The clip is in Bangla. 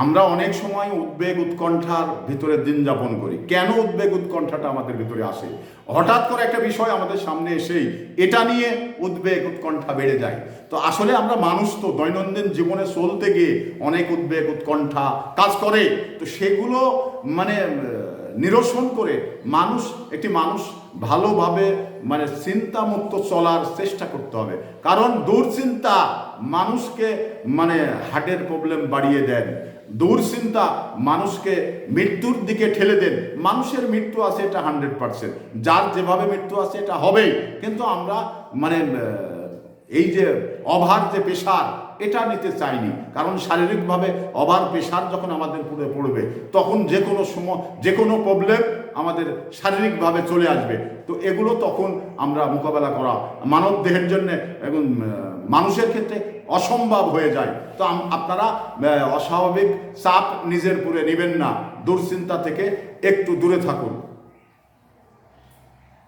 আমরা অনেক সময় উদ্বেগ উৎকণ্ঠার ভিতরে দিন যাপন করি। কেন উদ্বেগ উৎকণ্ঠাটা আমাদের ভিতরে আসে? হঠাৎ করে একটা বিষয় আমাদের সামনে এসেই এটা নিয়ে উদ্বেগ উৎকণ্ঠা বেড়ে যায়। তো আসলে আমরা মানুষ, তো দৈনন্দিন জীবনে চলতে গিয়ে অনেক উদ্বেগ উৎকণ্ঠা কাজ করে। তো সেগুলো মানে নিরসন করে একটি মানুষ ভালোভাবে চিন্তামুক্ত চলার চেষ্টা করতে হবে। কারণ দুশ্চিন্তা মানুষকে হার্টের প্রবলেম বাড়িয়ে দেন, দুশ্চিন্তা মানুষকে মৃত্যুর দিকে ঠেলে দেন। মানুষের মৃত্যু আছে, এটা 100%, যার যেভাবে মৃত্যু আছে এটা হবেই। কিন্তু আমরা এই যে ওভার যে প্রেশার, এটা নিতে চাইনি। কারণ শারীরিকভাবে ওভার প্রেশার যখন আমাদের পুরো পড়বে, তখন যে কোনো সময় যে কোনো প্রবলেম আমাদের শারীরিকভাবে চলে আসবে। তো এগুলো তখন আমরা মোকাবেলা করা মানব দেহের জন্য এবং মানুষের ক্ষেত্রে অসম্ভব হয়ে যায়। তো আপনারা অস্বাভাবিক চাপ নিজের পুরে নেবেন না, দুশ্চিন্তা থেকে একটু দূরে থাকুন।